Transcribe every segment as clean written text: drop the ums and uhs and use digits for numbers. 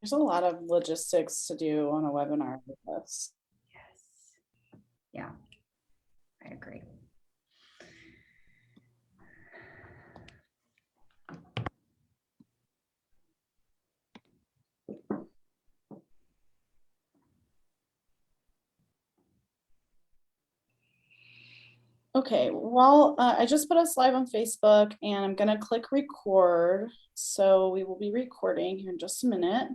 There's a lot of logistics to do on a webinar like this. Yes. Yeah, I agree. Okay, well, I just put us live on Facebook and I'm gonna click record. So we will be recording here in just a minute.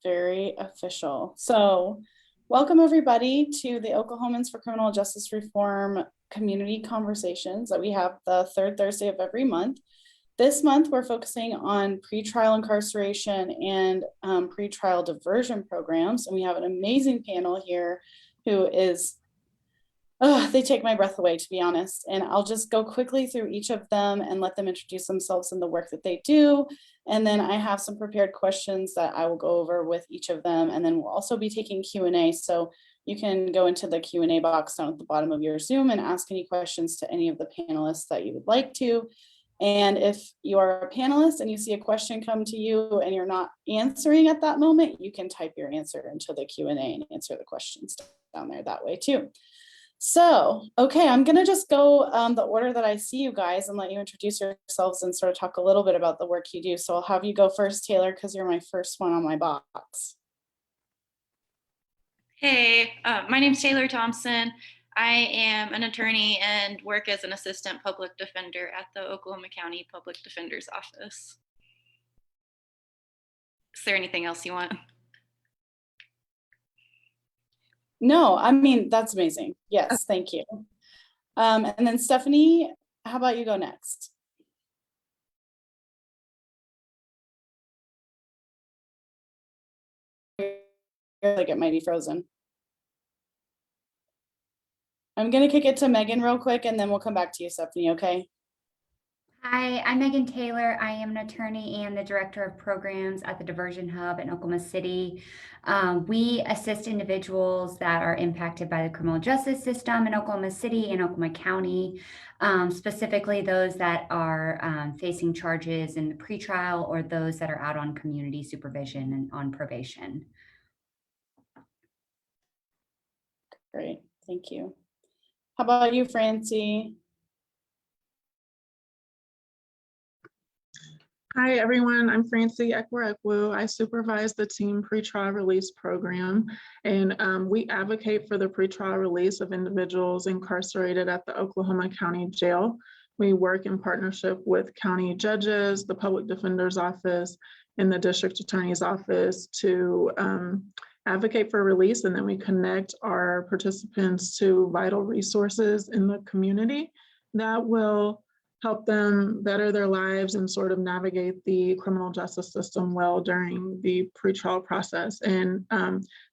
Very official. So welcome everybody to the Oklahomans for Criminal Justice Reform community conversations that we have the third Thursday of every month. This month, we're focusing on pretrial incarceration and pretrial diversion programs. And we have an amazing panel here who is, they take my breath away, to be honest. And I'll just go quickly through each of them and let them introduce themselves and the work that they do. And then I have some prepared questions that I will go over with each of them. And then we'll also be taking Q&A. So you can go into the Q&A box down at the bottom of your Zoom and ask any questions to any of the panelists that you would like to. And if you are a panelist and you see a question come to you and you're not answering at that moment, you can type your answer into the Q&A and answer the questions down there that way too. So, okay, I'm gonna just go the order that I see you guys and let you introduce yourselves and sort of talk a little bit about the work you do. So I'll have you go first, Taylor, because you're my first one on my box. Hey, my name's Taylor Thompson. I am an attorney and work as an assistant public defender at the Oklahoma County Public Defender's Office. Is there anything else you want? No, I mean, that's amazing. Yes, thank you. And then Stephanie, how about you go next? Like it might be frozen. I'm gonna kick it to Megan real quick and then we'll come back to you, Stephanie, okay? Hi, I'm Megan Taylor. I am an attorney and the director of programs at the Diversion Hub in Oklahoma City. We assist individuals that are impacted by the criminal justice system in Oklahoma City and Oklahoma County, specifically those that are facing charges in the pretrial or those that are out on community supervision and on probation. Great, thank you. How about you, Francie? Hi, everyone. I'm Francie Ekwerekwu. I supervise the team pretrial release program, and we advocate for the pretrial release of individuals incarcerated at the Oklahoma County Jail. We work in partnership with county judges, the public defender's office, and the district attorney's office to advocate for release, and then we connect our participants to vital resources in the community that will help them better their lives and sort of navigate the criminal justice system well during the pretrial process. And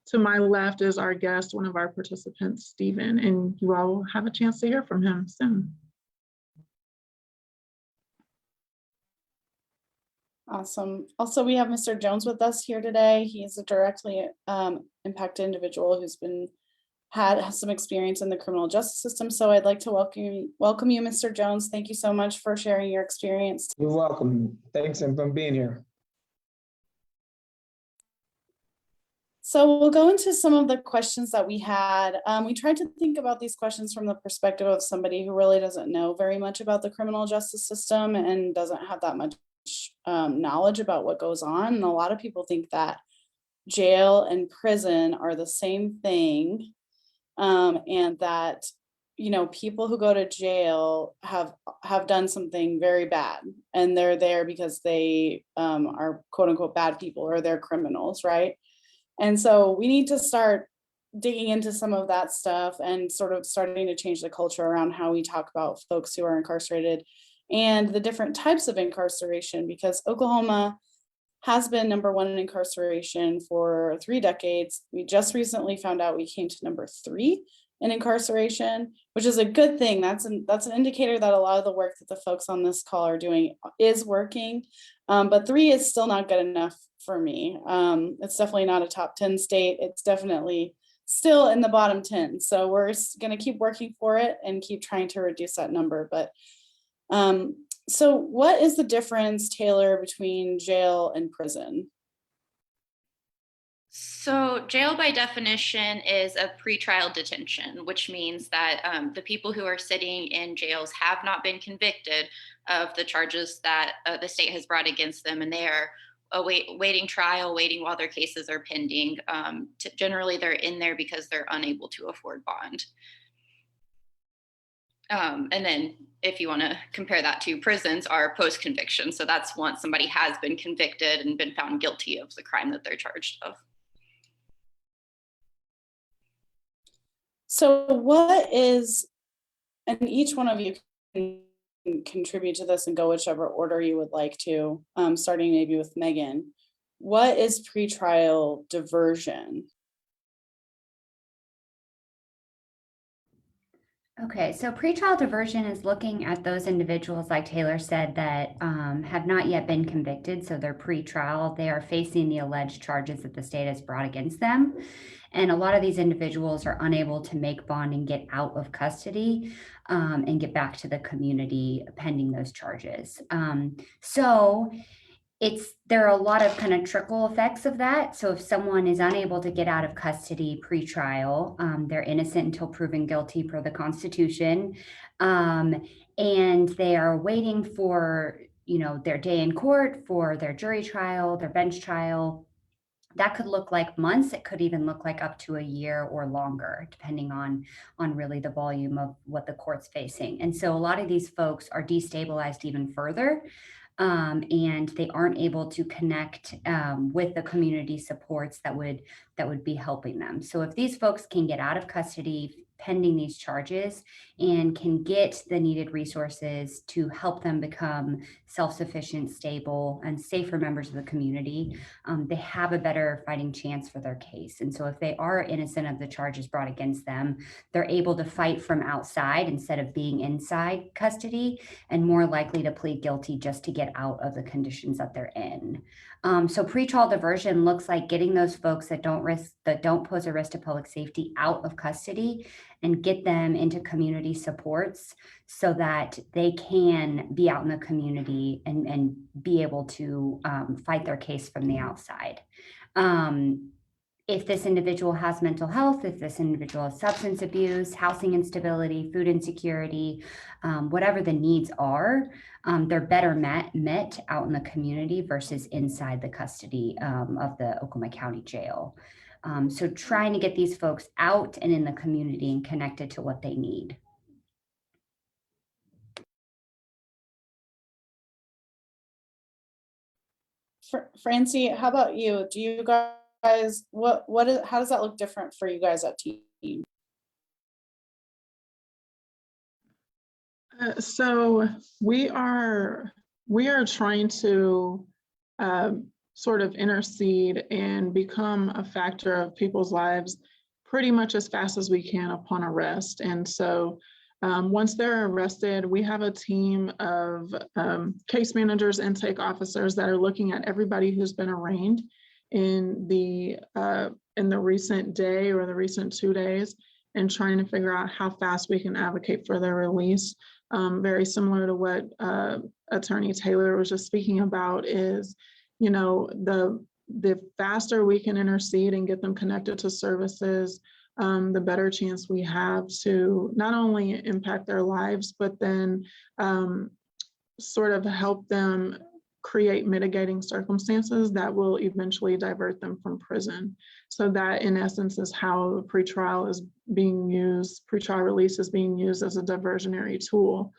to my left is our guest, one of our participants, Stephen, and you all will have a chance to hear from him soon. Awesome. Also, we have Mr. Jones with us here today. He's a directly impacted individual who's had some experience in the criminal justice system. So I'd like to welcome you, Mr. Jones. Thank you so much for sharing your experience. You're welcome. Thanks for being here. So we'll go into some of the questions that we had. We tried to think about these questions from the perspective of somebody who really doesn't know very much about the criminal justice system and doesn't have that much knowledge about what goes on. And a lot of people think that jail and prison are the same thing, and that, you know, people who go to jail have done something very bad and they're there because they are quote unquote bad people or they're criminals, right? And so we need to start digging into some of that stuff and sort of starting to change the culture around how we talk about folks who are incarcerated and the different types of incarceration, because Oklahoma has been #1 in incarceration for 3 decades. We just recently found out we came to #3 in incarceration, which is a good thing. That's an indicator that a lot of the work that the folks on this call are doing is working, but 3 is still not good enough for me. It's definitely not a top 10 state. It's definitely still in the bottom 10. So we're gonna keep working for it and keep trying to reduce that number. But So what is the difference, Taylor, between jail and prison? So, jail by definition is a pretrial detention, which means that the people who are sitting in jails have not been convicted of the charges that the state has brought against them, and they are waiting trial, waiting while their cases are pending. Generally, they're in there because they're unable to afford bond. And then, if you want to compare that to prisons, are post conviction. So, that's once somebody has been convicted and been found guilty of the crime that they're charged of. So what is, and each one of you can contribute to this and go whichever order you would like to, starting maybe with Megan. What is pretrial diversion? Okay, so pretrial diversion is looking at those individuals, like Taylor said, that have not yet been convicted. So they're pretrial. They are facing the alleged charges that the state has brought against them. And a lot of these individuals are unable to make bond and get out of custody and get back to the community pending those charges. So there are a lot of kind of trickle effects of that. So if someone is unable to get out of custody pre-trial, they're innocent until proven guilty per the Constitution, and they are waiting for their day in court, for their jury trial, their bench trial. That could look like months. It could even look like up to a year or longer, depending on really the volume of what the court's facing. And so a lot of these folks are destabilized even further. And they aren't able to connect with the community supports that would be helping them. So if these folks can get out of custody pending these charges and can get the needed resources to help them become self-sufficient, stable, and safer members of the community, they have a better fighting chance for their case. And so if they are innocent of the charges brought against them, they're able to fight from outside instead of being inside custody, and more likely to plead guilty just to get out of the conditions that they're in. So pretrial diversion looks like getting those folks that don't pose a risk to public safety out of custody and get them into community supports so that they can be out in the community and be able to fight their case from the outside. If this individual has mental health, if this individual has substance abuse, housing instability, food insecurity, whatever the needs are, they're better met out in the community versus inside the custody of the Oklahoma County Jail. So trying to get these folks out and in the community and connected to what they need. Francie, how about you? Do you guys, how does that look different for you guys at team? So we are trying to sort of intercede and become a factor of people's lives pretty much as fast as we can upon arrest. And so once they're arrested, we have a team of case managers, intake officers that are looking at everybody who's been arraigned in the recent day or the recent 2 days, and trying to figure out how fast we can advocate for their release. Very similar to what Attorney Taylor was just speaking about is, the faster we can intercede and get them connected to services, the better chance we have to not only impact their lives, but then sort of help them create mitigating circumstances that will eventually divert them from prison. So that in essence is how pretrial is being used, pretrial release is being used as a diversionary tool.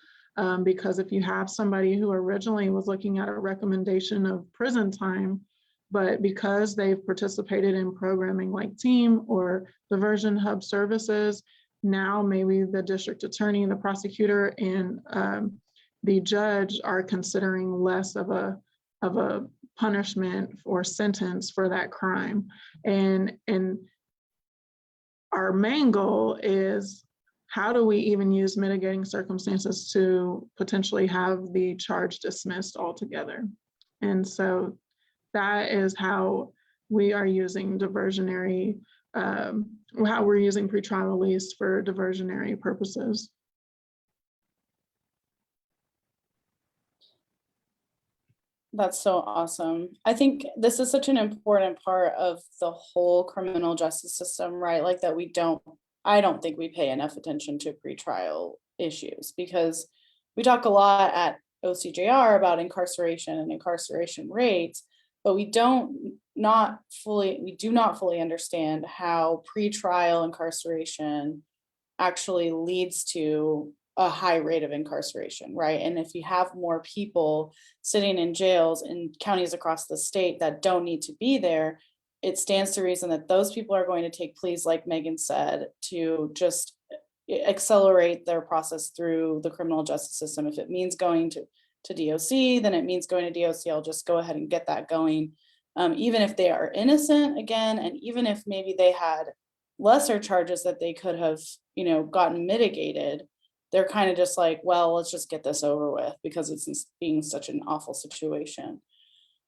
Because if you have somebody who originally was looking at a recommendation of prison time, but because they've participated in programming like TEAM or Diversion Hub services, now maybe the district attorney, the prosecutor, and the judge are considering less of a punishment or sentence for that crime. And our main goal is, how do we even use mitigating circumstances to potentially have the charge dismissed altogether? And so that is how we are using diversionary, how we're using pretrial release for diversionary purposes. That's so awesome. I think this is such an important part of the whole criminal justice system, right? Like that I don't think we pay enough attention to pretrial issues because we talk a lot at OCJR about incarceration and incarceration rates, but we do not fully understand how pretrial incarceration actually leads to a high rate of incarceration, right? And if you have more people sitting in jails in counties across the state that don't need to be there, it stands to reason that those people are going to take pleas, like Megan said, to just accelerate their process through the criminal justice system. If it means going to DOC, then it means going to DOC. I'll just go ahead and get that going. Even if they are innocent again, and even if maybe they had lesser charges that they could have, gotten mitigated, they're kind of just like, well, let's just get this over with because it's being such an awful situation.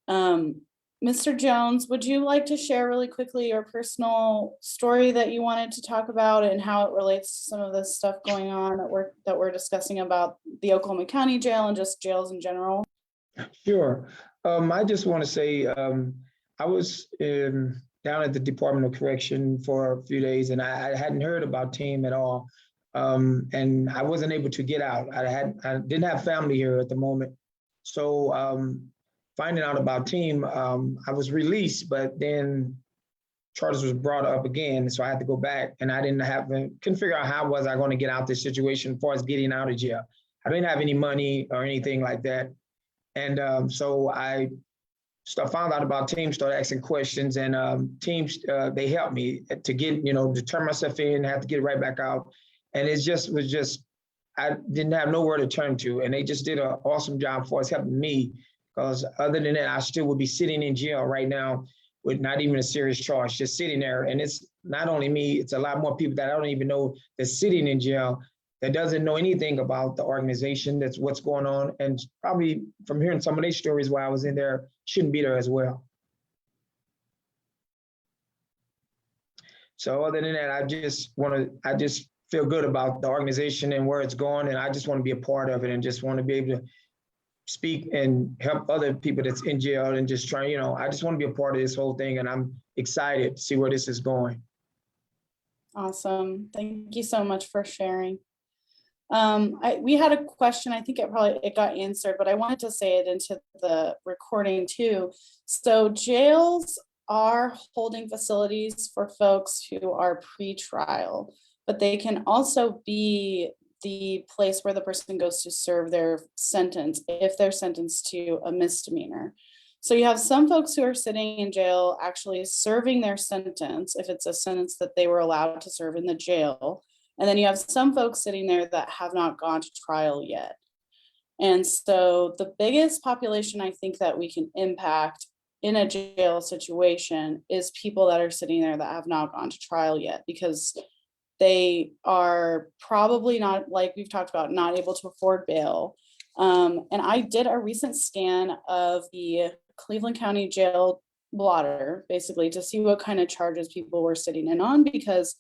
Mr. Jones, would you like to share really quickly your personal story that you wanted to talk about and how it relates to some of the stuff going on that we're discussing about the Oklahoma County Jail and just jails in general? Sure. I just want to say I was down at the Department of Correction for a few days, and I hadn't heard about TEAM at all. And I wasn't able to get out. I didn't have family here at the moment. So finding out about TEAM, I was released, but then charges was brought up again. So I had to go back, and I couldn't figure out how was I going to get out this situation as far as getting out of jail. I didn't have any money or anything like that. And so I found out about TEAM, started asking questions, and teams, they helped me to get, to turn myself in, have to get right back out. And it was just, I didn't have nowhere to turn to. And they just did an awesome job for us, helping me, because other than that, I still would be sitting in jail right now with not even a serious charge, just sitting there. And it's not only me, it's a lot more people that I don't even know that's sitting in jail that doesn't know anything about the organization, that's what's going on. And probably from hearing some of these stories while I was in there, shouldn't be there as well. So other than that, I just feel good about the organization and where it's going. And I just want to be a part of it and just want to be able to speak and help other people that's in jail and just try, I just want to be a part of this whole thing. And I'm excited to see where this is going. Awesome. Thank you so much for sharing. We had a question, I think it got answered, but I wanted to say it into the recording too. So jails are holding facilities for folks who are pre-trial, but they can also be the place where the person goes to serve their sentence if they're sentenced to a misdemeanor. So you have some folks who are sitting in jail actually serving their sentence, if it's a sentence that they were allowed to serve in the jail. And then you have some folks sitting there that have not gone to trial yet. And so the biggest population I think that we can impact in a jail situation is people that are sitting there that have not gone to trial yet, because they are probably not, like we've talked about, not able to afford bail. And I did a recent scan of the Cleveland County Jail blotter, basically, to see what kind of charges people were sitting in on, because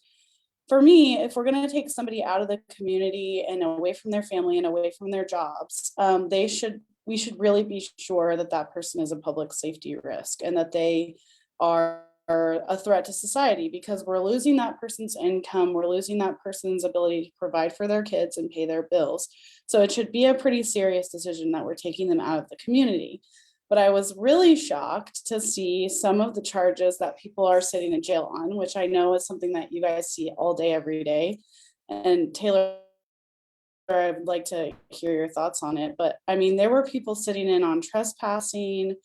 for me, if we're going to take somebody out of the community and away from their family and away from their jobs, we should really be sure that that person is a public safety risk and that they are a threat to society, because we're losing that person's income, we're losing that person's ability to provide for their kids and pay their bills. So it should be a pretty serious decision that we're taking them out of the community. But I was really shocked to see some of the charges that people are sitting in jail on, which I know is something that you guys see all day, every day. And Taylor, I'd like to hear your thoughts on it. But I mean, there were people sitting in on trespassing,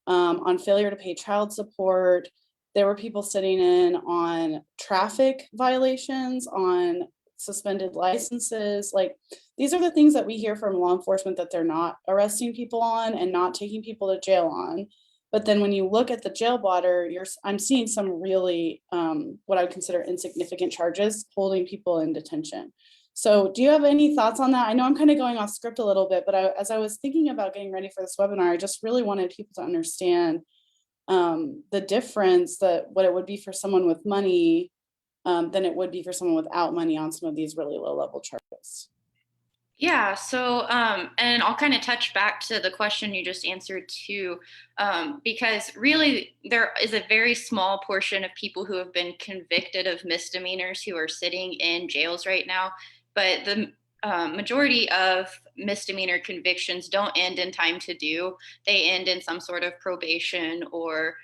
on failure to pay child support. There were people sitting in on traffic violations, on suspended licenses. Like, these are the things that we hear from law enforcement that they're not arresting people on and not taking people to jail on. But then when you look at the jail blotter, I'm seeing some really what I would consider insignificant charges holding people in detention. So do you have any thoughts on that? I know I'm kind of going off script a little bit, but as I was thinking about getting ready for this webinar, I just really wanted people to understand the difference, that what it would be for someone with money than it would be for someone without money on some of these really low level charges. Yeah, so and I'll kind of touch back to the question you just answered too, because really there is a very small portion of people who have been convicted of misdemeanors who are sitting in jails right now, but the majority of misdemeanor convictions don't end in time to do. They end in some sort of probation or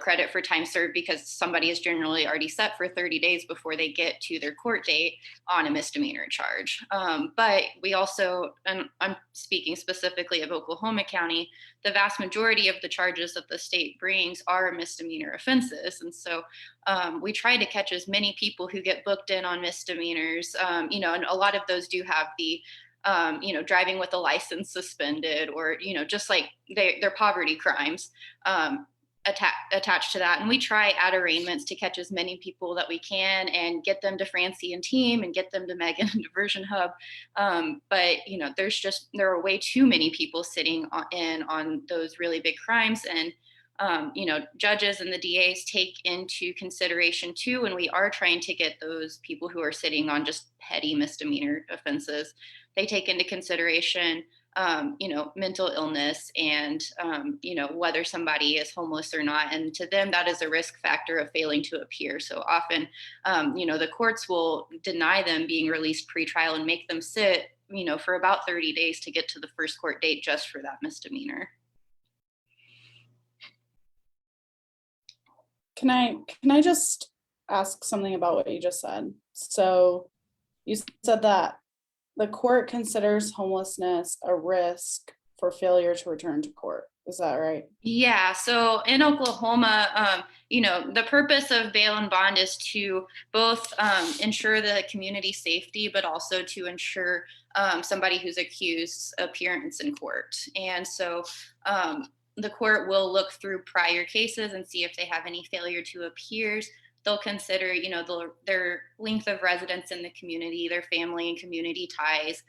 credit for time served because somebody is generally already set for 30 days before they get to their court date on a misdemeanor charge. But we also, and I'm speaking specifically of Oklahoma County, the vast majority of the charges that the state brings are misdemeanor offenses. And so we try to catch as many people who get booked in on misdemeanors, and a lot of those do have the driving with a license suspended or, just like they're poverty crimes. Attached to that, and we try at arraignments to catch as many people that we can and get them to Francie and team and get them to Megan and Diversion Hub. But there are way too many people sitting on those really big crimes, and judges and the DAs take into consideration too, and we are trying to get those people who are sitting on just petty misdemeanor offenses. They take into consideration mental illness and, whether somebody is homeless or not. And to them, that is a risk factor of failing to appear. So often, the courts will deny them being released pretrial and make them sit, for about 30 days to get to the first court date just for that misdemeanor. Can I just ask something about what you just said? So you said that the court considers homelessness a risk for failure to return to court. Is that right? Yeah. So in Oklahoma, the purpose of bail and bond is to both ensure the community safety, but also to ensure somebody who's accused appearance in court. And so the court will look through prior cases and see if they have any failure to appears. They'll consider, their length of residence in the community, their family and community ties,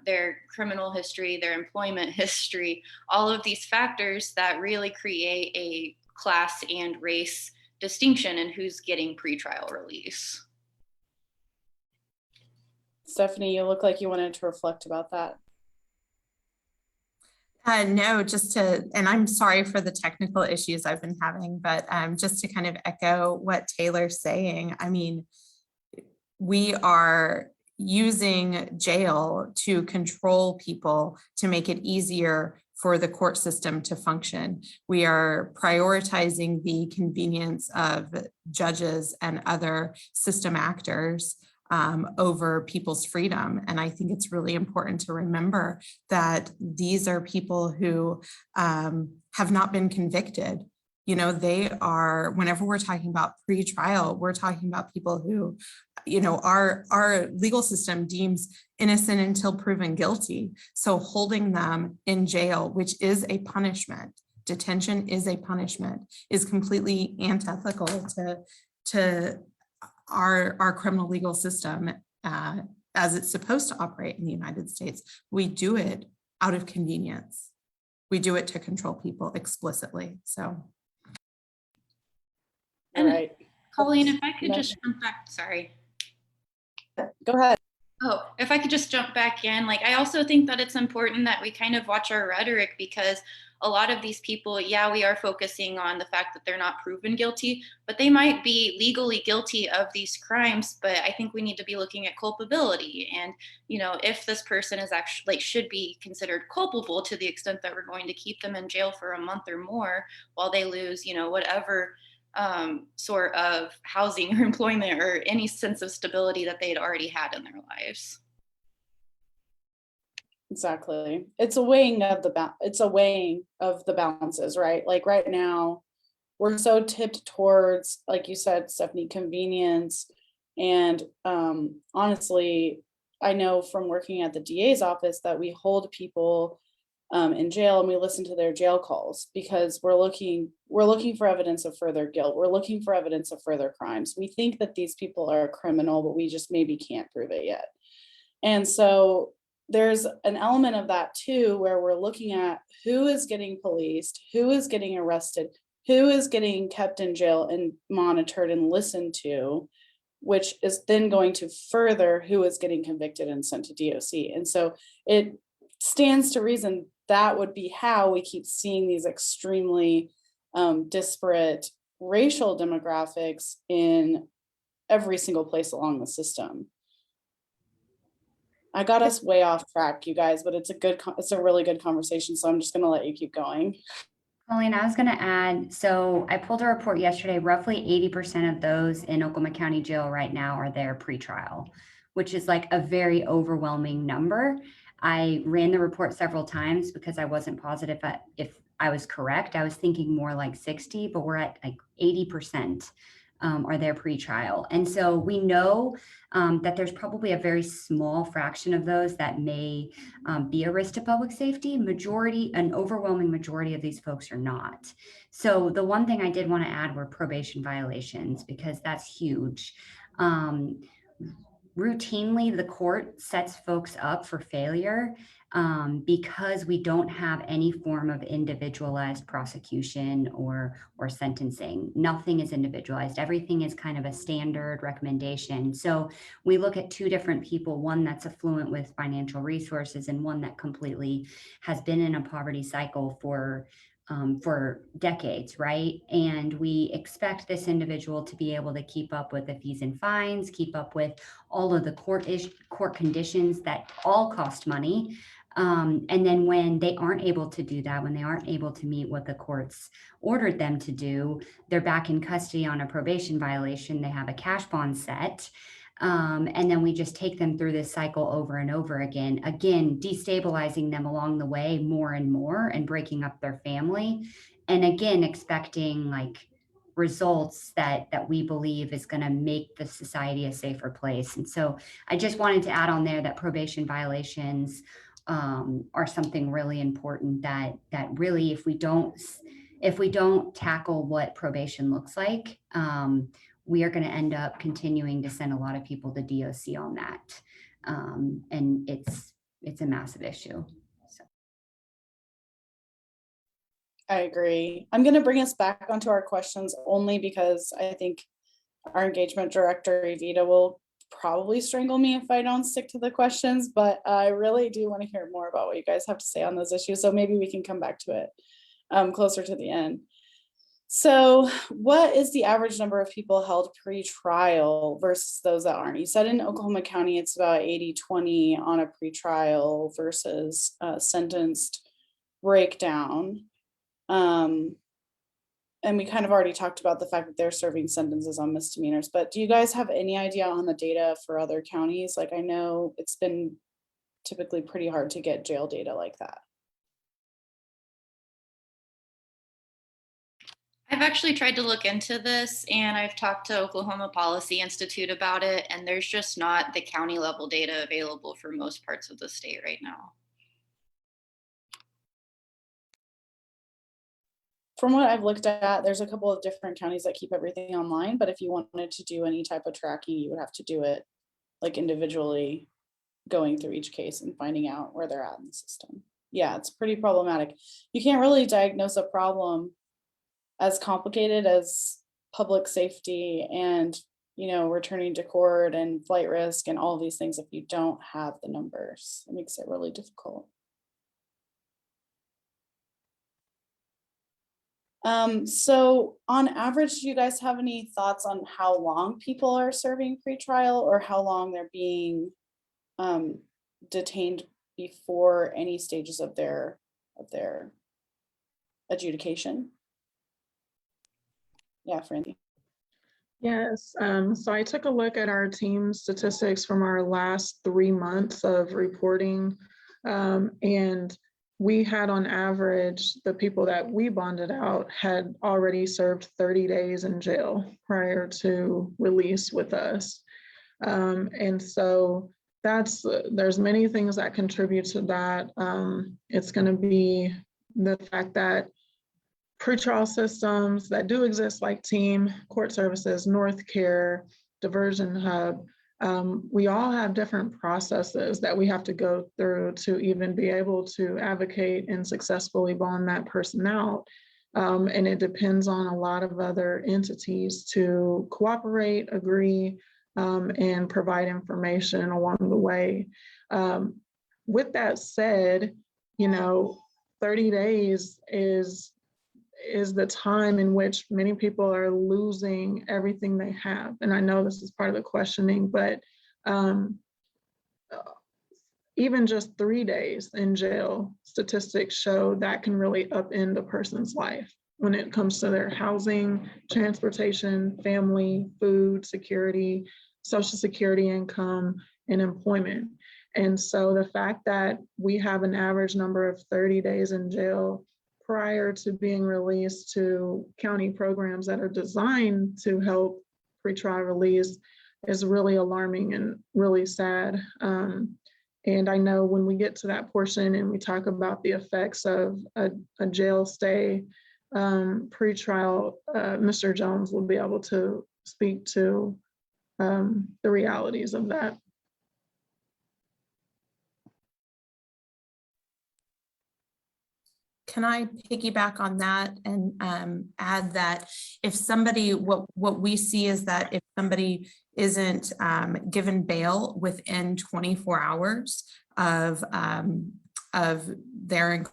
their criminal history, their employment history, all of these factors that really create a class and race distinction in who's getting pretrial release. Stephanie, you look like you wanted to reflect about that. No, and I'm sorry for the technical issues I've been having, but just to kind of echo what Taylor's saying, I mean, we are using jail to control people to make it easier for the court system to function. We are prioritizing the convenience of judges and other system actors over people's freedom. And I think it's really important to remember that these are people who have not been convicted. They are, whenever we're talking about pre-trial, we're talking about people who, our legal system deems innocent until proven guilty. So holding them in jail, which is a punishment, detention is a punishment, is completely antithetical to our criminal legal system as it's supposed to operate in the United States. We do it out of convenience. We do it to control people explicitly. So. All right. Colleen, if I could just jump back, sorry. Go ahead. Oh, if I could just jump back in, I also think that it's important that we kind of watch our rhetoric, because a lot of these people, yeah, we are focusing on the fact that they're not proven guilty, but they might be legally guilty of these crimes. But I think we need to be looking at culpability. And, if this person is actually should be considered culpable to the extent that we're going to keep them in jail for a month or more while they lose, whatever sort of housing or employment or any sense of stability that they'd already had in their lives. Exactly. It's a weighing of the balances, right? Like right now, we're so tipped towards, like you said, Stephanie, convenience. And honestly, I know from working at the DA's office that we hold people in jail and we listen to their jail calls because we're looking for evidence of further guilt. We're looking for evidence of further crimes. We think that these people are criminal, but we just maybe can't prove it yet. And so there's an element of that too, where we're looking at who is getting policed, who is getting arrested, who is getting kept in jail and monitored and listened to, which is then going to further who is getting convicted and sent to DOC. And so it stands to reason that would be how we keep seeing these extremely disparate racial demographics in every single place along the system. I got us way off track, you guys, but it's a really good conversation. So I'm just going to let you keep going. Colleen, I was going to add, so I pulled a report yesterday, roughly 80% of those in Oklahoma County Jail right now are there pretrial, which is like a very overwhelming number. I ran the report several times because I wasn't positive if I was correct. I was thinking more like 60, but we're at like 80% are there pretrial. And so we know that there's probably a very small fraction of those that may be a risk to public safety. An overwhelming majority of these folks are not. So the one thing I did want to add were probation violations, because that's huge. Routinely, the court sets folks up for failure because we don't have any form of individualized prosecution or sentencing. Nothing is individualized. Everything is kind of a standard recommendation. So we look at two different people, one that's affluent with financial resources and one that completely has been in a poverty cycle for decades, right? And we expect this individual to be able to keep up with the fees and fines, keep up with all of the court conditions that all cost money. And then when they aren't able to do that, when they aren't able to meet what the courts ordered them to do, they're back in custody on a probation violation. They have a cash bond set. And then we just take them through this cycle over and over again, destabilizing them along the way more and more and breaking up their family. And again, expecting like results that we believe is going to make the society a safer place. And so I just wanted to add on there that probation violations are something really important that really, if we don't tackle what probation looks like, we are going to end up continuing to send a lot of people to DOC on that. And it's a massive issue. So. I agree. I'm going to bring us back onto our questions only because I think our engagement director, Evita, will probably strangle me if I don't stick to the questions, but I really do want to hear more about what you guys have to say on those issues. So maybe we can come back to it closer to the end. So what is the average number of people held pre-trial versus those that aren't? You said in Oklahoma County, it's about 80-20 on a pre-trial versus sentenced breakdown. And we kind of already talked about the fact that they're serving sentences on misdemeanors, but do you guys have any idea on the data for other counties? Like, I know it's been typically pretty hard to get jail data like that. I've actually tried to look into this, and I've talked to Oklahoma Policy Institute about it, and there's just not the county level data available for most parts of the state right now. From what I've looked at, there's a couple of different counties that keep everything online, but if you wanted to do any type of tracking, you would have to do it like individually, going through each case and finding out where they're at in the system. Yeah, it's pretty problematic. You can't really diagnose a problem as complicated as public safety and, returning to court and flight risk and all these things if you don't have the numbers. It makes it really difficult. So on average, do you guys have any thoughts on how long people are serving pretrial or how long they're being detained before any stages of their adjudication? Yeah, Francie. Yes, so I took a look at our team statistics from our last 3 months of reporting, and we had on average, the people that we bonded out had already served 30 days in jail prior to release with us. And so there's many things that contribute to that. It's going to be the fact that pretrial systems that do exist like TEAM, Court Services, North Care, Diversion Hub, we all have different processes that we have to go through to even be able to advocate and successfully bond that person out. And it depends on a lot of other entities to cooperate, agree, and provide information along the way. With that said, 30 days is the time in which many people are losing everything they have. And I know this is part of the questioning, but even just 3 days in jail, statistics show that can really upend a person's life when it comes to their housing, transportation, family, food, security, Social Security income, and employment. And so the fact that we have an average number of 30 days in jail prior to being released to county programs that are designed to help pretrial release is really alarming and really sad. And I know when we get to that portion and we talk about the effects of a jail stay pretrial, Mr. Jones will be able to speak to the realities of that. Can I piggyback on that and add that if somebody, what we see is that if somebody isn't given bail within 24 hours of their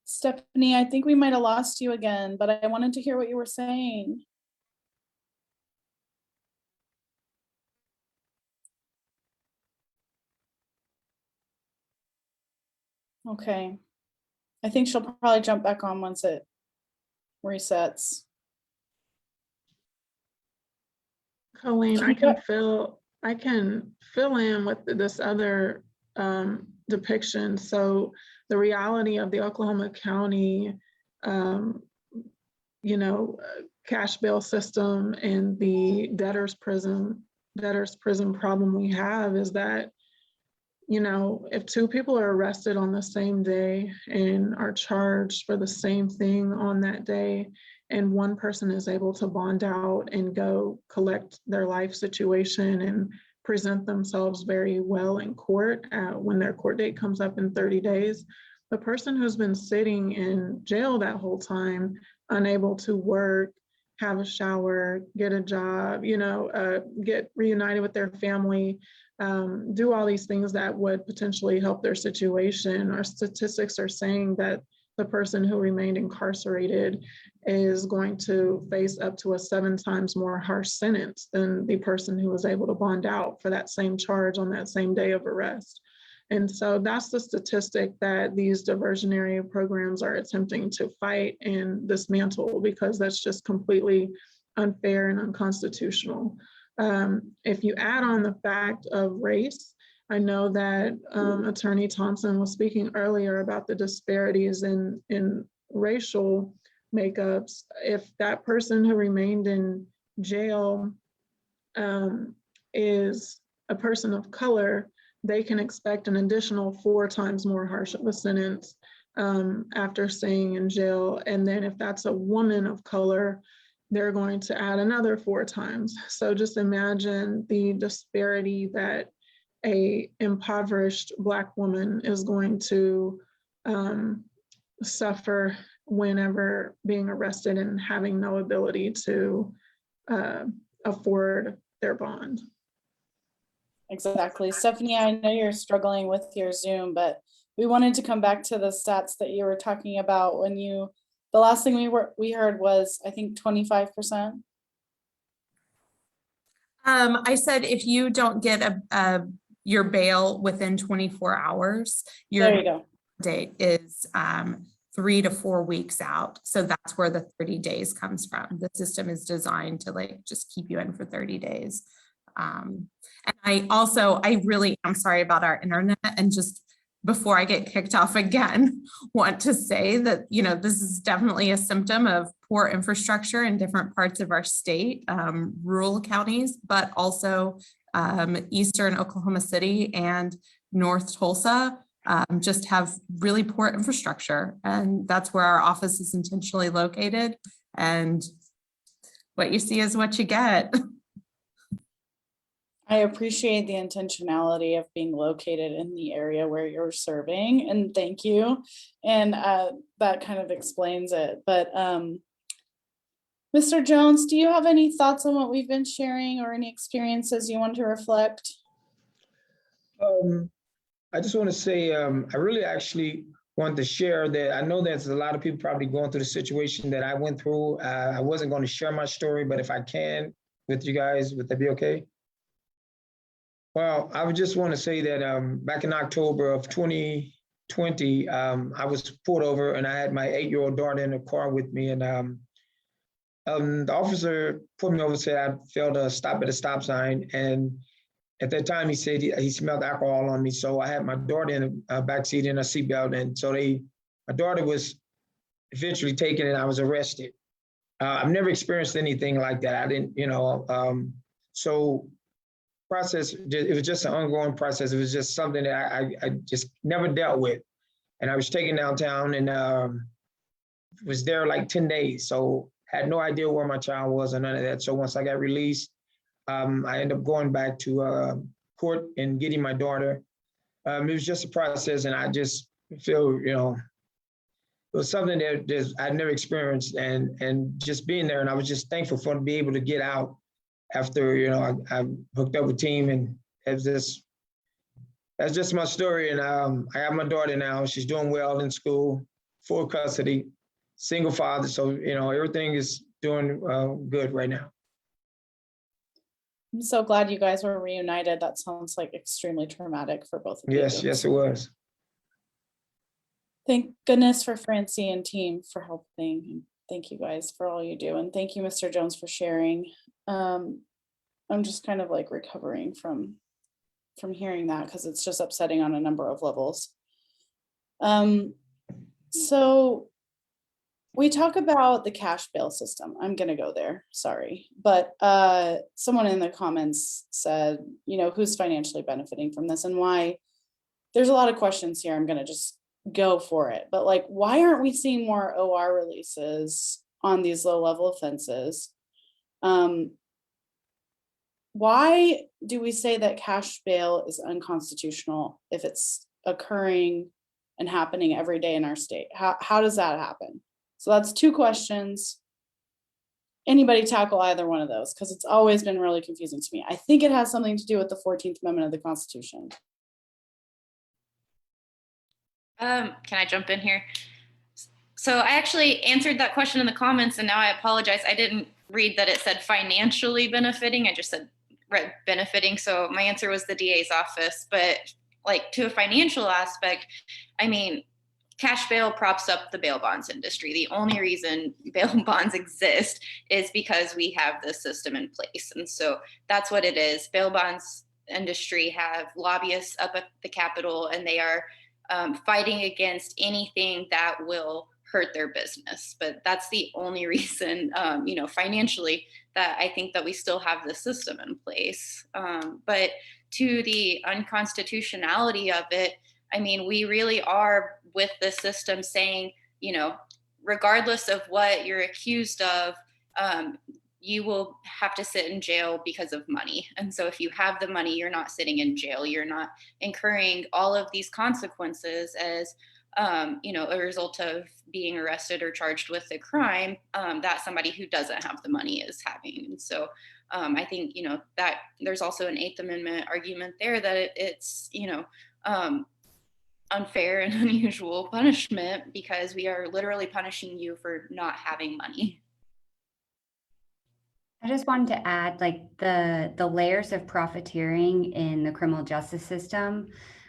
Stephanie, I think we might have lost you again, but I wanted to hear what you were saying. Okay. I think she'll probably jump back on once it resets. Colleen, I can fill in with this other depiction. So the reality of the Oklahoma County, cash bail system and the debtors prison problem we have is that, if two people are arrested on the same day and are charged for the same thing on that day, and one person is able to bond out and go collect their life situation and present themselves very well in court when their court date comes up in 30 days, the person who's been sitting in jail that whole time, unable to work, have a shower, get a job, get reunited with their family, do all these things that would potentially help their situation. Our statistics are saying that the person who remained incarcerated is going to face up to a 7 times more harsh sentence than the person who was able to bond out for that same charge on that same day of arrest. And so that's the statistic that these diversionary programs are attempting to fight and dismantle, because that's just completely unfair and unconstitutional. If you add on the fact of race, I know that Attorney Thompson was speaking earlier about the disparities in racial makeups. If that person who remained in jail is a person of color, they can expect an additional 4 times more harsh of a sentence after staying in jail. And then if that's a woman of color, they're going to add another 4 times. So just imagine the disparity that a impoverished Black woman is going to suffer whenever being arrested and having no ability to afford their bond. Exactly. Stephanie, I know you're struggling with your Zoom, but we wanted to come back to the stats that you were talking about when the last thing we heard was, I think, 25%. I said if you don't get your bail within 24 hours, There you your go. date is 3 to 4 weeks out. So that's where the 30 days comes from. The system is designed to just keep you in for 30 days. And I really am sorry about our internet, and just before I get kicked off again, want to say that, this is definitely a symptom of poor infrastructure in different parts of our state, rural counties, but also Eastern Oklahoma City and North Tulsa just have really poor infrastructure. And that's where our office is intentionally located. And what you see is what you get. I appreciate the intentionality of being located in the area where you're serving, and thank you. And that kind of explains it. But Mr. Jones, do you have any thoughts on what we've been sharing or any experiences you want to reflect? I just want to say, I really actually want to share that I know there's a lot of people probably going through the situation that I went through. I wasn't going to share my story, but if I can with you guys, would that be okay? Well, I would just want to say that back in October of 2020, I was pulled over and I had my 8-year-old daughter in the car with me. And the officer pulled me over and said I failed to stop at a stop sign. And at that time, he said he smelled alcohol on me. So I had my daughter in the backseat in a seatbelt. And so my daughter was eventually taken and I was arrested. I've never experienced anything like that. I didn't, so process, it was just an ongoing process. It was just something that I just never dealt with. And I was taken downtown and was there like 10 days. So had no idea where my child was or none of that. So once I got released, I ended up going back to court and getting my daughter. It was just a process, and I just feel, it was something that I'd never experienced, and just being there, and I was just thankful for to be able to get out after, I hooked up with team, and that's just my story. And I have my daughter now. She's doing well in school, full custody, single father. So, everything is doing good right now. I'm so glad you guys were reunited. That sounds like extremely traumatic for both of you. Yes, it was. Thank goodness for Francie and team for helping. Thank you guys for all you do. And thank you, Mr. Jones, for sharing. I'm just kind of like recovering from hearing that, because it's just upsetting on a number of levels. So we talk about the cash bail system. I'm going to go there, sorry. But someone in the comments said, who's financially benefiting from this and why? There's a lot of questions here. I'm going to just go for it. But like, why aren't we seeing more OR releases on these low-level offenses? Why do we say that cash bail is unconstitutional if it's occurring and happening every day in our state? How does that happen? So that's 2 questions. Anybody tackle either one of those? Because it's always been really confusing to me. I think it has something to do with the 14th Amendment of the Constitution. Can I jump in here? So I actually answered that question in the comments, and now I apologize. I didn't read that it said financially benefiting. I just said benefiting. So my answer was the DA's office. But like, to a financial aspect, I mean, cash bail props up the bail bonds industry. The only reason bail bonds exist is because we have this system in place. And so that's what it is. Bail bonds industry have lobbyists up at the Capitol, and they are fighting against anything that will hurt their business. But that's the only reason, financially, that I think that we still have the system in place. But to the unconstitutionality of it, I mean, we really are with the system saying, regardless of what you're accused of, you will have to sit in jail because of money. And so if you have the money, you're not sitting in jail. You're not incurring all of these consequences as, a result of being arrested or charged with a crime that somebody who doesn't have the money is having. And so I think, that there's also an 8th Amendment argument there that it's, unfair and unusual punishment, because we are literally punishing you for not having money. I just wanted to add, like, the layers of profiteering in the criminal justice system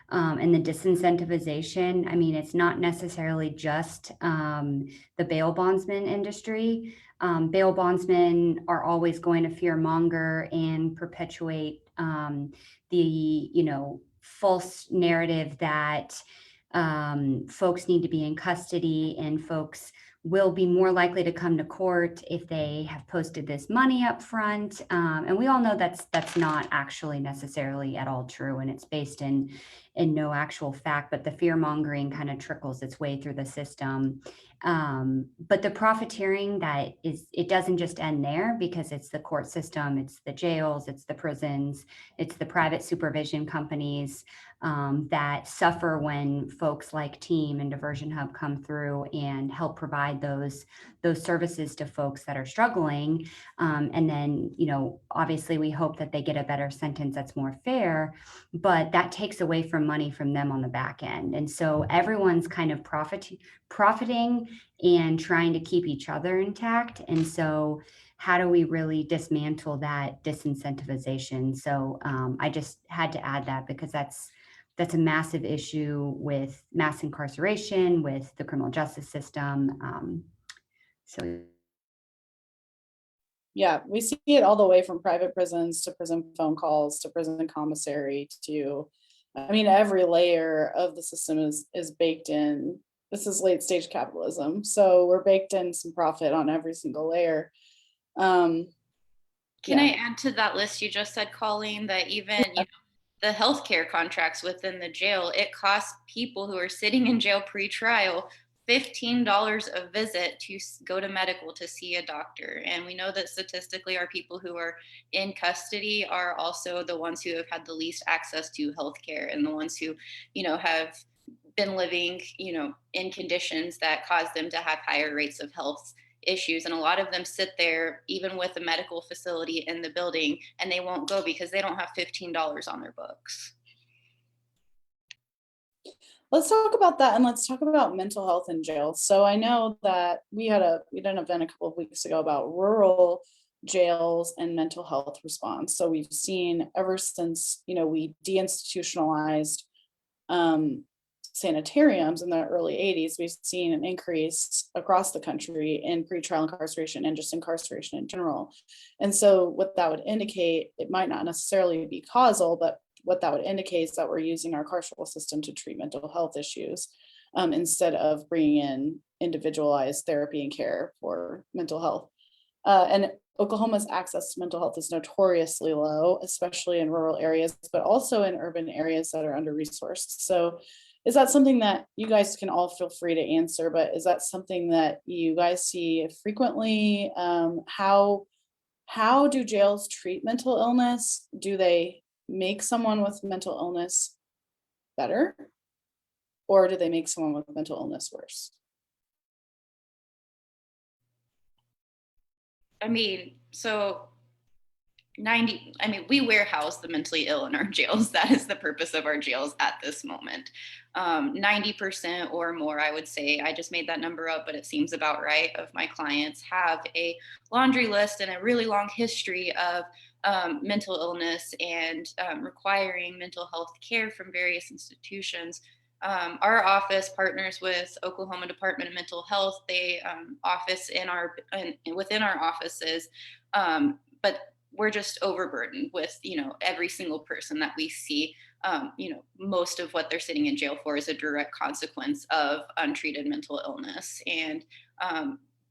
and the disincentivization. I mean, it's not necessarily just the bail bondsman industry. Bail bondsmen are always going to fearmonger and perpetuate the false narrative that folks need to be in custody, and folks will be more likely to come to court if they have posted this money up front. And we all know that's not actually necessarily at all true, and it's based in no actual fact, but the fear mongering kind of trickles its way through the system. But the profiteering it doesn't just end there, because it's the court system, it's the jails, it's the prisons, it's the private supervision companies that suffer when folks like Team and Diversion Hub come through and help provide those services to folks that are struggling. And then, obviously we hope that they get a better sentence that's more fair, but that takes away from money from them on the back end. And so everyone's kind of profiting and trying to keep each other intact. And so how do we really dismantle that disincentivization? So I just had to add that, because that's a massive issue with mass incarceration, with the criminal justice system. Yeah, we see it all the way from private prisons to prison phone calls to prison commissary to, every layer of the system is baked in. This is late stage capitalism. So we're baked in some profit on every single layer. Can I add to that list you just said, Colleen, that even the healthcare contracts within the jail, it costs people who are sitting in jail pre-trial $15 a visit to go to medical to see a doctor. And we know that statistically our people who are in custody are also the ones who have had the least access to healthcare, and the ones who, have been living, in conditions that cause them to have higher rates of health issues. And a lot of them sit there even with a medical facility in the building, and they won't go because they don't have $15 on their books. Let's talk about that, and let's talk about mental health in jail. So I know that we had an event a couple of weeks ago about rural jails and mental health response. So we've seen ever since, we deinstitutionalized sanitariums in the early 80s, we've seen an increase across the country in pretrial incarceration and just incarceration in general. And so what that would indicate, it might not necessarily be causal, but what that would indicate is that we're using our carceral system to treat mental health issues instead of bringing in individualized therapy and care for mental health. And Oklahoma's access to mental health is notoriously low, especially in rural areas, but also in urban areas that are under-resourced. So is that something that you guys can all feel free to answer, but is that something that you guys see frequently? How do jails treat mental illness? Do they make someone with mental illness better, or do they make someone with mental illness worse? We warehouse the mentally ill in our jails. That is the purpose of our jails at this moment. 90% or more, I would say, I just made that number up, but it seems about right, of my clients have a laundry list and a really long history of mental illness and requiring mental health care from various institutions. Our office partners with Oklahoma Department of Mental Health. They office within our offices, but we're just overburdened with, every single person that we see. Most of what they're sitting in jail for is a direct consequence of untreated mental illness. And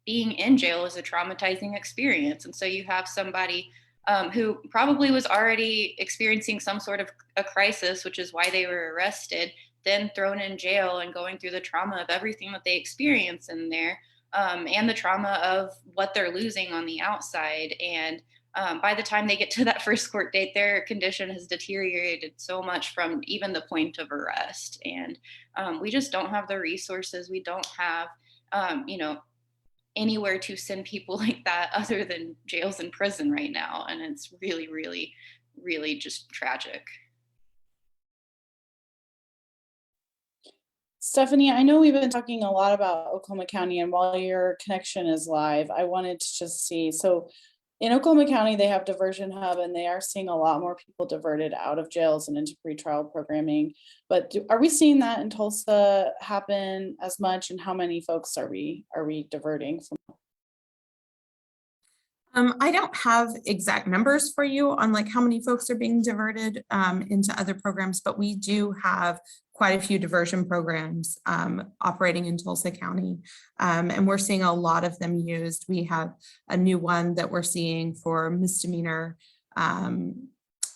being in jail is a traumatizing experience. And so you have somebody who probably was already experiencing some sort of a crisis, which is why they were arrested, then thrown in jail and going through the trauma of everything that they experience in there, and the trauma of what they're losing on the outside. And by the time they get to that first court date, their condition has deteriorated so much from even the point of arrest. And we just don't have the resources. We don't have, anywhere to send people like that other than jails and prison right now. And it's really, really, really just tragic. Stephanie, I know we've been talking a lot about Oklahoma County, and while your connection is live, I wanted to just see, so in Oklahoma County, they have Diversion Hub, and they are seeing a lot more people diverted out of jails and into pretrial programming. But are we seeing that in Tulsa happen as much? And how many folks are we diverting from? I don't have exact numbers for you on like how many folks are being diverted into other programs, but we do have quite a few diversion programs operating in Tulsa County, and we're seeing a lot of them used. We have a new one that we're seeing for misdemeanor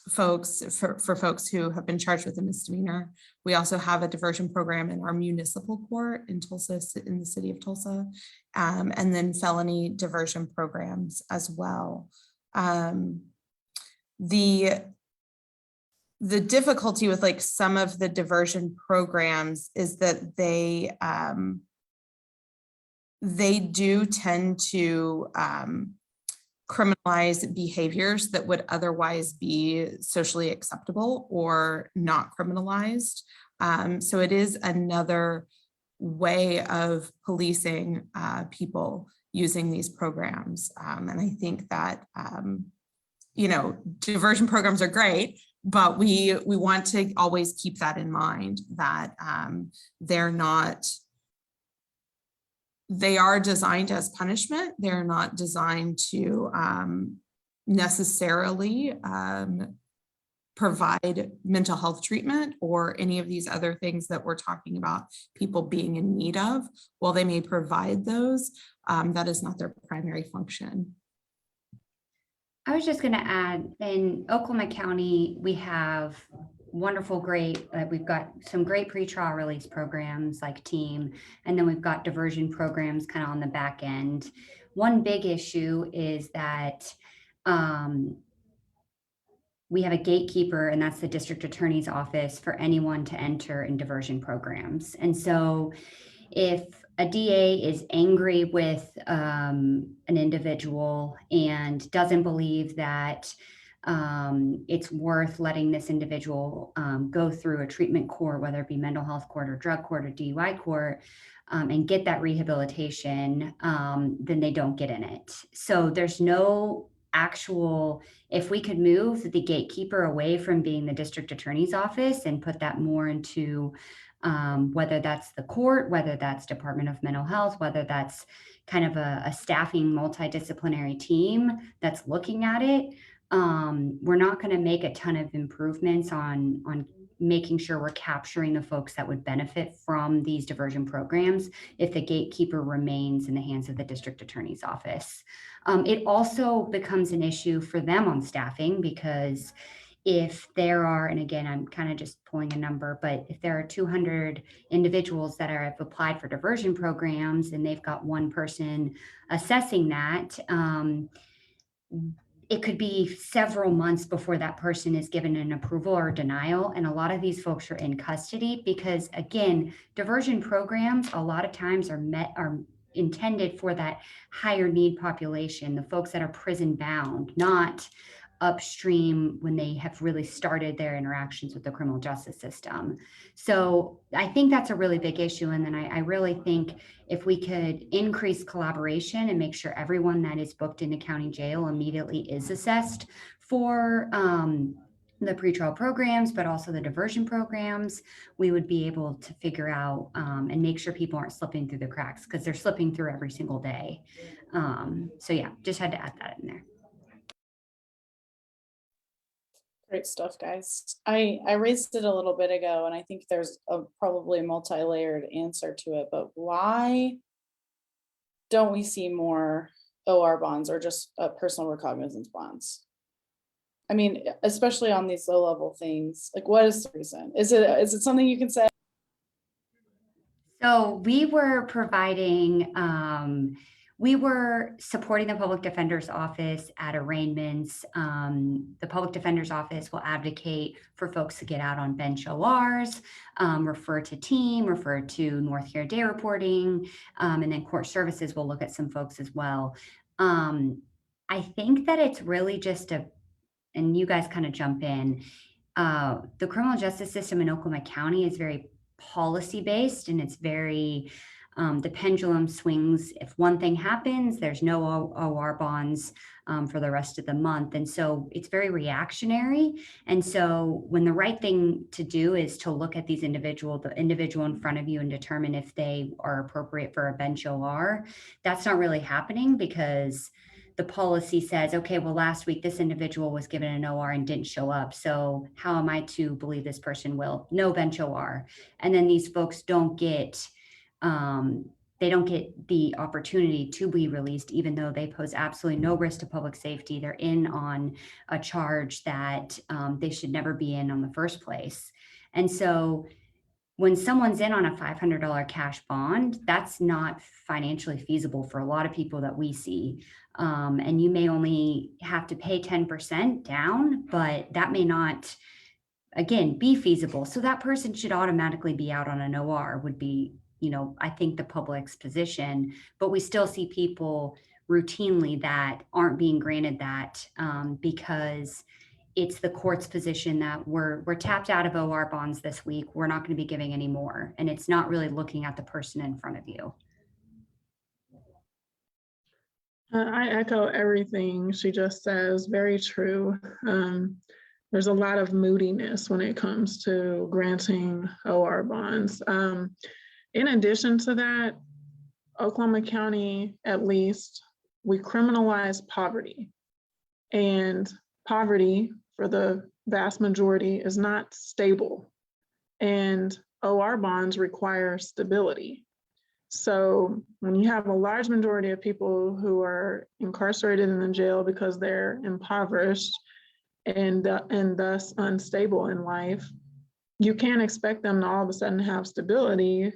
folks, for folks who have been charged with a misdemeanor. We also have a diversion program in our municipal court in Tulsa, in the city of Tulsa, and then felony diversion programs as well. The difficulty with like some of the diversion programs is that they do tend to criminalize behaviors that would otherwise be socially acceptable or not criminalized. So it is another way of policing people using these programs. And I think that, you know, diversion programs are great, but we want to always keep that in mind, that they are designed as punishment. They're not designed to necessarily provide mental health treatment or any of these other things that we're talking about people being in need of. While they may provide those, that is not their primary function. I was just going to add, in Oklahoma County, we have wonderful, great, we've got some great pretrial release programs like TEAM, and then we've got diversion programs kind of on the back end. One big issue is that we have a gatekeeper, and that's the district attorney's office for anyone to enter in diversion programs. And so if a DA is angry with an individual and doesn't believe that it's worth letting this individual go through a treatment court, whether it be mental health court or drug court or DUI court, and get that rehabilitation, then they don't get in it. So there's no actual, if we could move the gatekeeper away from being the district attorney's office and put that more into whether that's the court, whether that's Department of Mental Health, whether that's kind of a staffing multidisciplinary team that's looking at it, we're not going to make a ton of improvements on making sure we're capturing the folks that would benefit from these diversion programs if the gatekeeper remains in the hands of the district attorney's office. It also becomes an issue for them on staffing, because if there are, and again, I'm kind of just pulling a number, but if there are 200 individuals that have applied for diversion programs and they've got one person assessing that, it could be several months before that person is given an approval or denial. And a lot of these folks are in custody because, again, diversion programs a lot of times are intended for that higher need population, the folks that are prison bound, not upstream when they have really started their interactions with the criminal justice system. So I think that's a really big issue. And then I really think if we could increase collaboration and make sure everyone that is booked into county jail immediately is assessed for the pretrial programs, but also the diversion programs, we would be able to figure out and make sure people aren't slipping through the cracks, because they're slipping through every single day. So yeah, just had to add that in there. Great stuff, guys. I raised it a little bit ago, and I think there's probably a multi-layered answer to it, but why don't we see more OR bonds or just personal recognizance bonds? I mean, especially on these low-level things, like what is the reason? Is it something you can say? So we were providing, we were supporting the public defender's office at arraignments. The public defender's office will advocate for folks to get out on bench ORs, refer to TEAM, refer to North Care Day reporting, and then court services will look at some folks as well. I think that it's really just and you guys kind of jump in, the criminal justice system in Oklahoma County is very policy-based, and it's very, the pendulum swings. If one thing happens, there's no OR bonds for the rest of the month. And so it's very reactionary. And so when the right thing to do is to look at the individual in front of you and determine if they are appropriate for a bench OR, that's not really happening, because the policy says, okay, well, last week this individual was given an OR and didn't show up. So how am I to believe this person will? No bench OR. And then these folks don't get, they they don't get the opportunity to be released, even though they pose absolutely no risk to public safety. They're in on a charge that they should never be in the first place. And so when someone's in on a $500 cash bond, that's not financially feasible for a lot of people that we see. And you may only have to pay 10% down, but that may not, again, be feasible. So that person should automatically be out on an OR would be, I think the public's position, but we still see people routinely that aren't being granted that because it's the court's position that we're tapped out of OR bonds this week. We're not going to be giving any more. And it's not really looking at the person in front of you. I echo everything she just says. Very true. There's a lot of moodiness when it comes to granting OR bonds. In addition to that, Oklahoma County, at least, we criminalize poverty. And poverty, for the vast majority, is not stable. And OR bonds require stability. So when you have a large majority of people who are incarcerated in the jail because they're impoverished and thus unstable in life, you can't expect them to all of a sudden have stability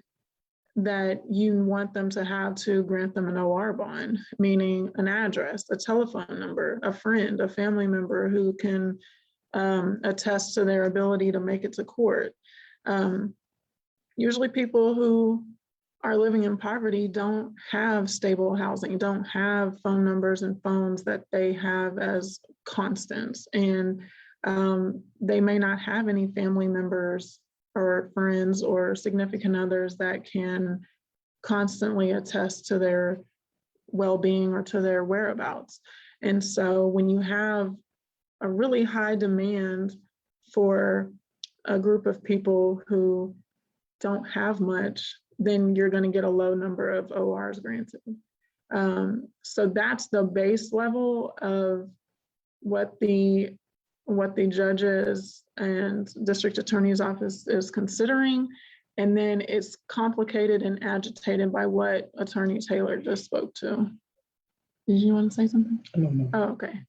that you want them to have to grant them an OR bond, meaning an address, a telephone number, a friend, a family member who can attest to their ability to make it to court. Usually people who are living in poverty don't have stable housing, don't have phone numbers and phones that they have as constants. And they may not have any family members or friends or significant others that can constantly attest to their well-being or to their whereabouts. And so when you have a really high demand for a group of people who don't have much, then you're going to get a low number of ORs granted. So that's the base level of what the judges and district attorney's office is considering. And then it's complicated and agitated by what Attorney Taylor just spoke to. Did you want to say something? No. Oh, okay.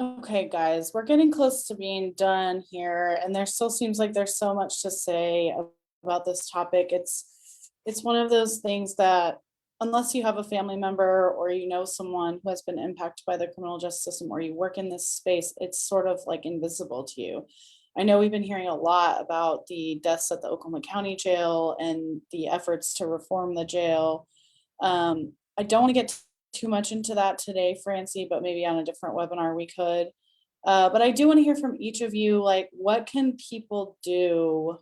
Okay, guys, we're getting close to being done here, and there still seems like there's so much to say about this topic. It's one of those things that unless you have a family member or you know someone who has been impacted by the criminal justice system or you work in this space, it's sort of like invisible to you. I know we've been hearing a lot about the deaths at the Oklahoma County Jail and the efforts to reform the jail. I don't want to get too much into that today, Francie, but maybe on a different webinar we could. But I do want to hear from each of you, like, what can people do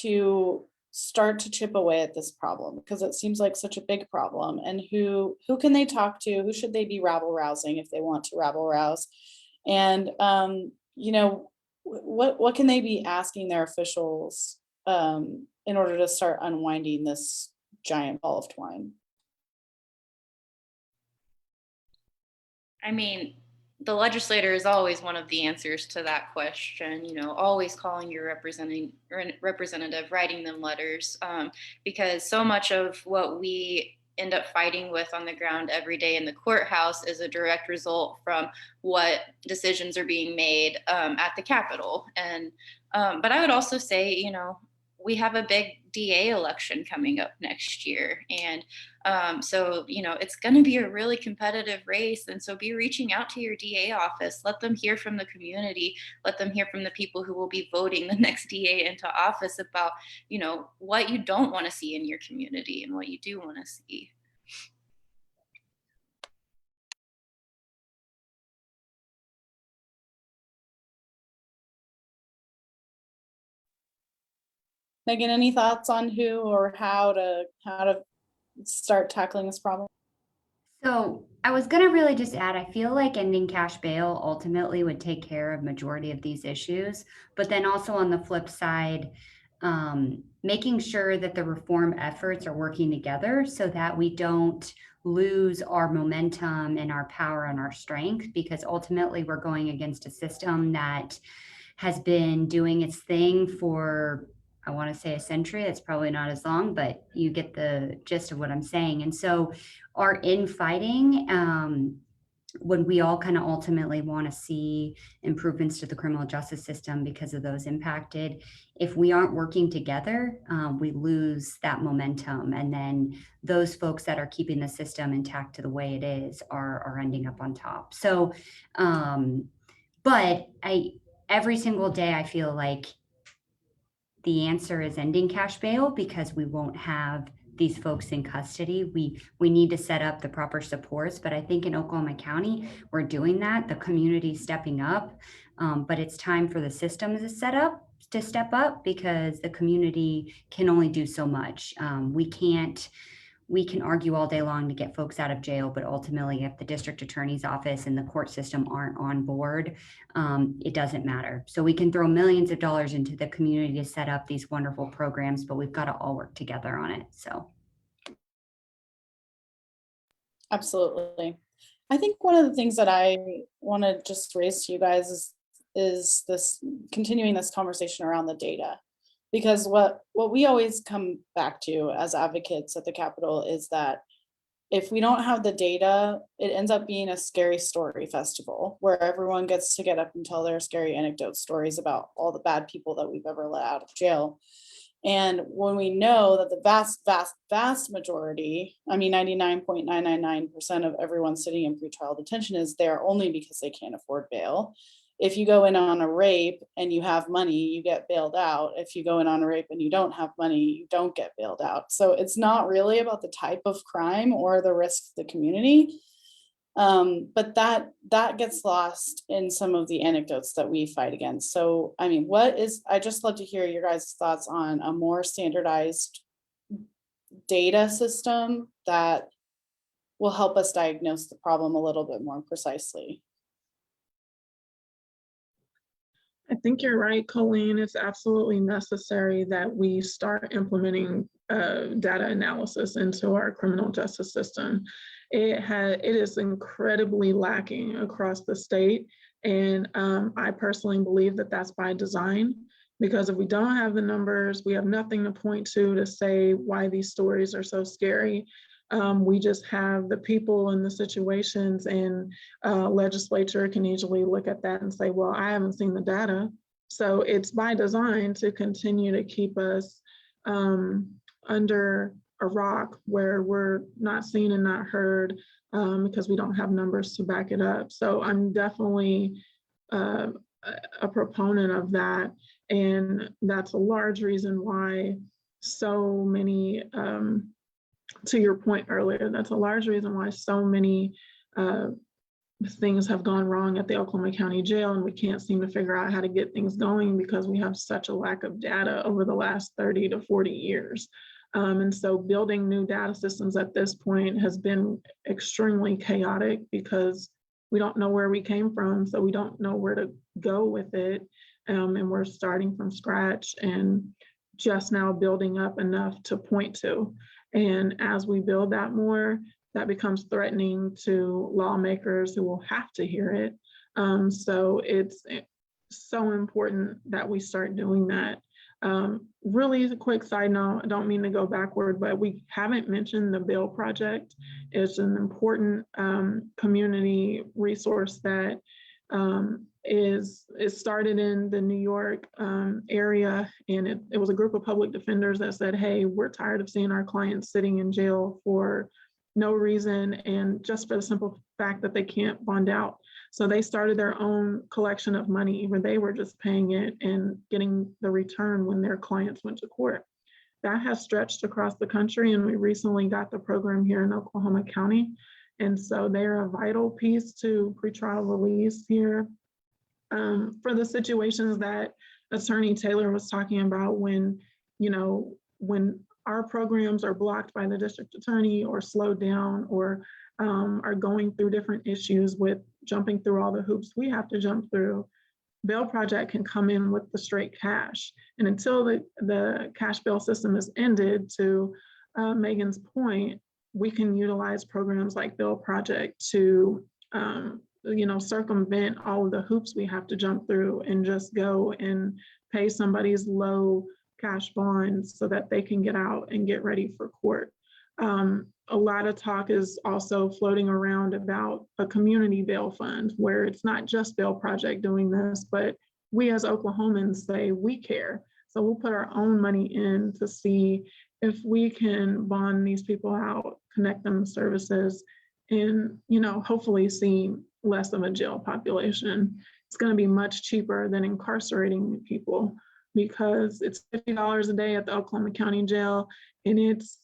to start to chip away at this problem? Because it seems like such a big problem. And who can they talk to? Who should they be rabble rousing if they want to rabble rouse? And what can they be asking their officials in order to start unwinding this giant ball of twine? I mean, the legislator is always one of the answers to that question, always calling your representative, writing them letters, because so much of what we end up fighting with on the ground every day in the courthouse is a direct result from what decisions are being made at the Capitol. And but I would also say, we have a big DA election coming up next year. And so, it's going to be a really competitive race. And so be reaching out to your DA office. Let them hear from the community. Let them hear from the people who will be voting the next DA into office about, what you don't want to see in your community and what you do want to see. Megan, any thoughts on who or how to start tackling this problem? So I was going to really just add, I feel like ending cash bail ultimately would take care of majority of these issues, but then also on the flip side, making sure that the reform efforts are working together so that we don't lose our momentum and our power and our strength, because ultimately we're going against a system that has been doing its thing for, I want to say, a century. It's probably not as long, but you get the gist of what I'm saying. And so our infighting, when we all kind of ultimately want to see improvements to the criminal justice system because of those impacted, if we aren't working together, we lose that momentum. And then those folks that are keeping the system intact to the way it is are ending up on top. So, but every single day I feel like the answer is ending cash bail, because we won't have these folks in custody. We need to set up the proper supports, but I think in Oklahoma County, we're doing that. The community's stepping up, but it's time for the system to step up, because the community can only do so much. We can argue all day long to get folks out of jail, but ultimately if the district attorney's office and the court system aren't on board, it doesn't matter. So we can throw millions of dollars into the community to set up these wonderful programs, but we've got to all work together on it. So. Absolutely. I think one of the things that I want to just raise to you guys is this continuing this conversation around the data. Because what we always come back to as advocates at the Capitol is that if we don't have the data, it ends up being a scary story festival where everyone gets to get up and tell their scary anecdote stories about all the bad people that we've ever let out of jail. And when we know that the vast majority, I mean 99.999% of everyone sitting in pretrial detention is there only because they can't afford bail. If you go in on a rape and you have money, you get bailed out. If you go in on a rape and you don't have money, you don't get bailed out. So it's not really about the type of crime or the risk to the community. But that gets lost in some of the anecdotes that we fight against. So, I mean, I just love to hear your guys' thoughts on a more standardized data system that will help us diagnose the problem a little bit more precisely. I think you're right, Colleen. It's absolutely necessary that we start implementing data analysis into our criminal justice system. It is incredibly lacking across the state. And I personally believe that that's by design, because if we don't have the numbers, we have nothing to point to say why these stories are so scary. We just have the people and the situations, and legislature can easily look at that and say, well, I haven't seen the data. So it's by design to continue to keep us under a rock where we're not seen and not heard because we don't have numbers to back it up. So I'm definitely a proponent of that. And that's a large reason why so many, to your point earlier, that's a large reason why so many things have gone wrong at the Oklahoma County Jail, and we can't seem to figure out how to get things going because we have such a lack of data over the last 30 to 40 years. And so building new data systems at this point has been extremely chaotic because we don't know where we came from, so we don't know where to go with it. And we're starting from scratch and just now building up enough to point to. And as we build that more, that becomes threatening to lawmakers who will have to hear it. So it's so important that we start doing that. Really a quick side note, I don't mean to go backward, but we haven't mentioned the Bail Project. It's an important community resource that is started in the New York area, and it was a group of public defenders that said, hey, we're tired of seeing our clients sitting in jail for no reason and just for the simple fact that they can't bond out. So they started their own collection of money where they were just paying it and getting the return when their clients went to court. That has stretched across the country, and we recently got the program here in Oklahoma County. And so they're a vital piece to pretrial release here. For the situations that Attorney Taylor was talking about, when our programs are blocked by the district attorney or slowed down or are going through different issues with jumping through all the hoops we have to jump through, Bail Project can come in with the straight cash. And until the cash bail system is ended, to Megan's point, we can utilize programs like Bail Project to circumvent all of the hoops we have to jump through and just go and pay somebody's low cash bonds so that they can get out and get ready for court. A lot of talk is also floating around about a community bail fund where it's not just Bail Project doing this, but we as Oklahomans say we care. So we'll put our own money in to see if we can bond these people out, connect them to services, and hopefully see less of a jail population. It's going to be much cheaper than incarcerating people because it's $50 a day at the Oklahoma County Jail, and it's,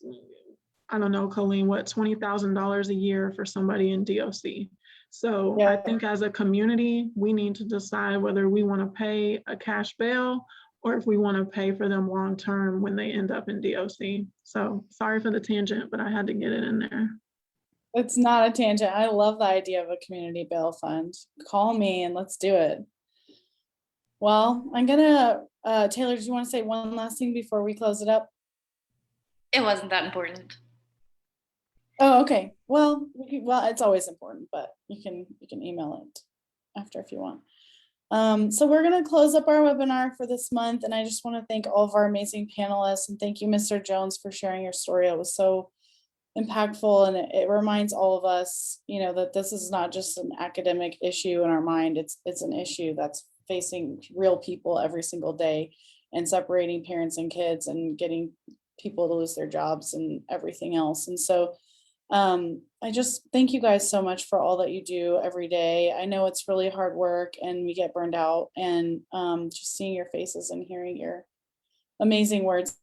I don't know, Colleen, what, $20,000 a year for somebody in DOC. So Yeah. I think as a community, we need to decide whether we want to pay a cash bail or if we want to pay for them long-term when they end up in DOC. So sorry for the tangent, but I had to get it in there. It's not a tangent. I love the idea of a community bail fund. Call me and let's do it. Well, I'm gonna, Taylor, do you want to say one last thing before we close it up? It wasn't that important. Oh, okay. Well, it's always important, but you can email it after if you want. So we're gonna close up our webinar for this month, and I just want to thank all of our amazing panelists, and thank you, Mr. Jones, for sharing your story. It was so impactful, and it reminds all of us, that this is not just an academic issue in our mind. It's an issue that's facing real people every single day, and separating parents and kids and getting people to lose their jobs and everything else. And so I just thank you guys so much for all that you do every day. I know it's really hard work and we get burned out, and just seeing your faces and hearing your amazing words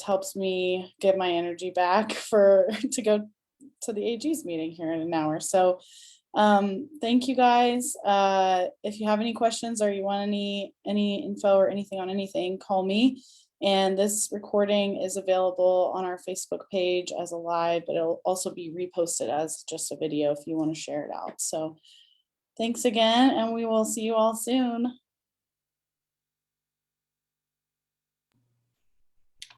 helps me get my energy back to go to the AG's meeting here in an hour. So thank you guys. If you have any questions or you want any info or anything on anything, call me. And this recording is available on our Facebook page as a live, but it'll also be reposted as just a video if you want to share it out. So thanks again, and we will see you all soon.